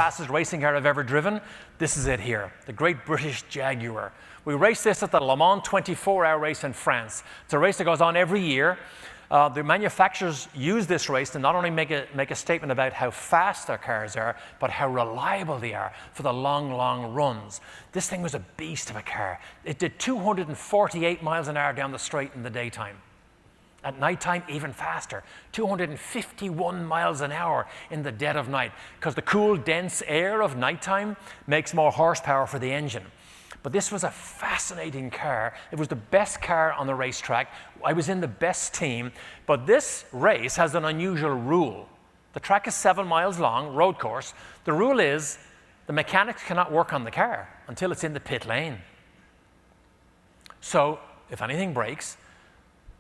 fastest racing car I've ever driven? This is it here, the Great British Jaguar. We raced this at the Le Mans 24-hour race in France. It's a race that goes on every year. The manufacturers use this race to not only make a statement about how fast their cars are, but how reliable they are for the long, long runs. This thing was a beast of a car. It did 248 miles an hour down the straight in the daytime. At nighttime, even faster, 251 miles an hour in the dead of night, because the cool, dense air of nighttime makes more horsepower for the engine. But this was a fascinating car. It was the best car on the racetrack. I was in the best team. But this race has an unusual rule. The track is 7 miles long, road course. The rule is the mechanics cannot work on the car until it's in the pit lane. So if anything breaks,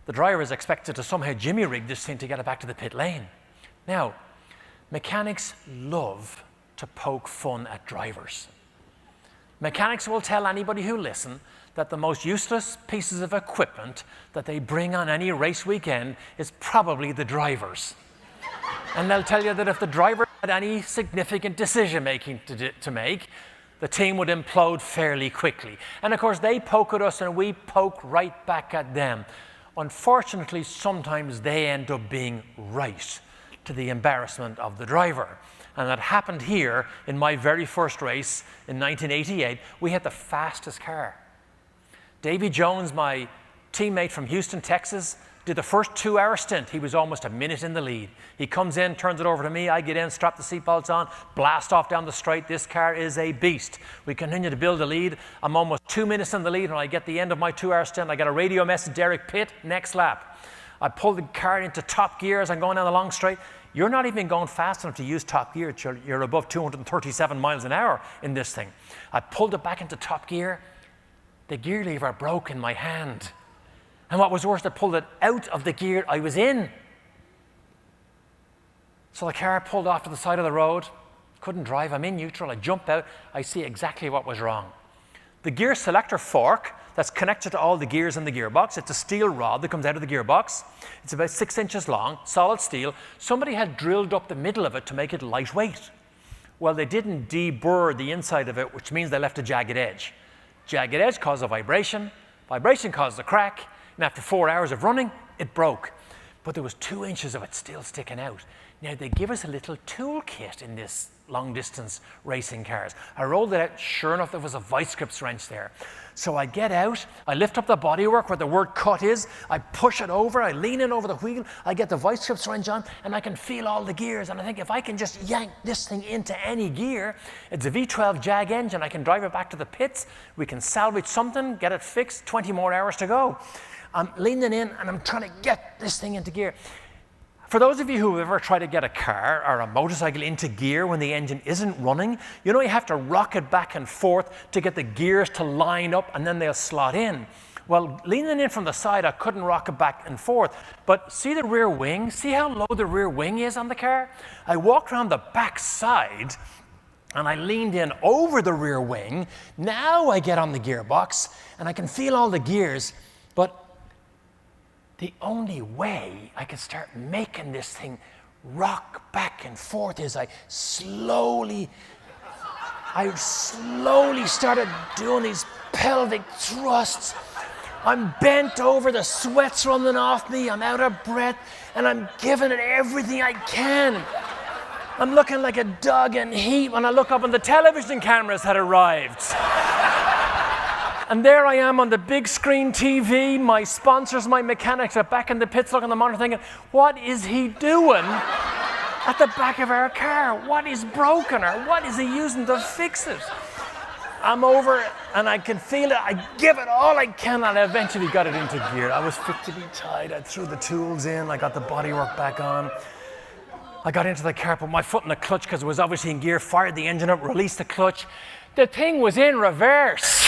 the driver is expected to somehow jimmy rig this thing to get it back to the pit lane. Now, mechanics love to poke fun at drivers. Mechanics will tell anybody who listen that the most useless pieces of equipment that they bring on any race weekend is probably the drivers. And they'll tell you that if the driver had any significant decision-making to make, the team would implode fairly quickly. And of course, they poke at us and we poke right back at them. Unfortunately, sometimes they end up being right, to the embarrassment of the driver. And that happened here in my very first race in 1988. We had the fastest car. Davy Jones, my teammate from Houston, Texas, did the first 2-hour stint. He was almost a minute in the lead. He comes in, turns it over to me. I get in, strap the seatbelts on, blast off down the straight. This car is a beast. We continue to build a lead. I'm almost 2 minutes in the lead. When I get the end of my 2-hour stint, I get a radio message, Derek, pit, next lap. I pull the car into top gear as I'm going down the long straight. You're not even going fast enough to use top gear. You're above 237 miles an hour in this thing. I pulled it back into top gear. The gear lever broke in my hand. And what was worse, I pulled it out of the gear I was in. So the car pulled off to the side of the road. Couldn't drive. I'm in neutral. I jump out. I see exactly what was wrong. The gear selector fork that's connected to all the gears in the gearbox, it's a steel rod that comes out of the gearbox. It's about 6 inches long, solid steel. Somebody had drilled up the middle of it to make it lightweight. Well, they didn't deburr the inside of it, which means they left a jagged edge. Jagged edge caused a vibration. Vibration caused a crack. And after 4 hours of running, it broke. But there was 2 inches of it still sticking out. Now, they give us a little toolkit in this long-distance racing cars. I rolled it out. Sure enough, there was a vice grips wrench there. So I get out. I lift up the bodywork where the word cut is. I push it over. I lean in over the wheel. I get the vice grips wrench on, and I can feel all the gears. And I think if I can just yank this thing into any gear, it's a V12 Jag engine. I can drive it back to the pits. We can salvage something, get it fixed. 20 more hours to go. I'm leaning in, and I'm trying to get this thing into gear. For those of you who have ever tried to get a car or a motorcycle into gear when the engine isn't running, you know you have to rock it back and forth to get the gears to line up, and then they'll slot in. Well, leaning in from the side, I couldn't rock it back and forth. But see the rear wing? See how low the rear wing is on the car? I walked around the back side, and I leaned in over the rear wing. Now I get on the gearbox, and I can feel all the gears, but the only way I can start making this thing rock back and forth is I slowly started doing these pelvic thrusts. I'm bent over, the sweat's running off me, I'm out of breath, and I'm giving it everything I can. I'm looking like a dog in heat when I look up and the television cameras had arrived. And there I am on the big screen TV, my sponsors, my mechanics are back in the pits looking at the monitor thinking, what is he doing at the back of our car? What is broken, or what is he using to fix it? I'm over and I can feel it. I give it all I can, and I eventually got it into gear. I was fit to be tied. I threw the tools in. I got the bodywork back on. I got into the car, put my foot in the clutch because it was obviously in gear, fired the engine up, released the clutch. The thing was in reverse.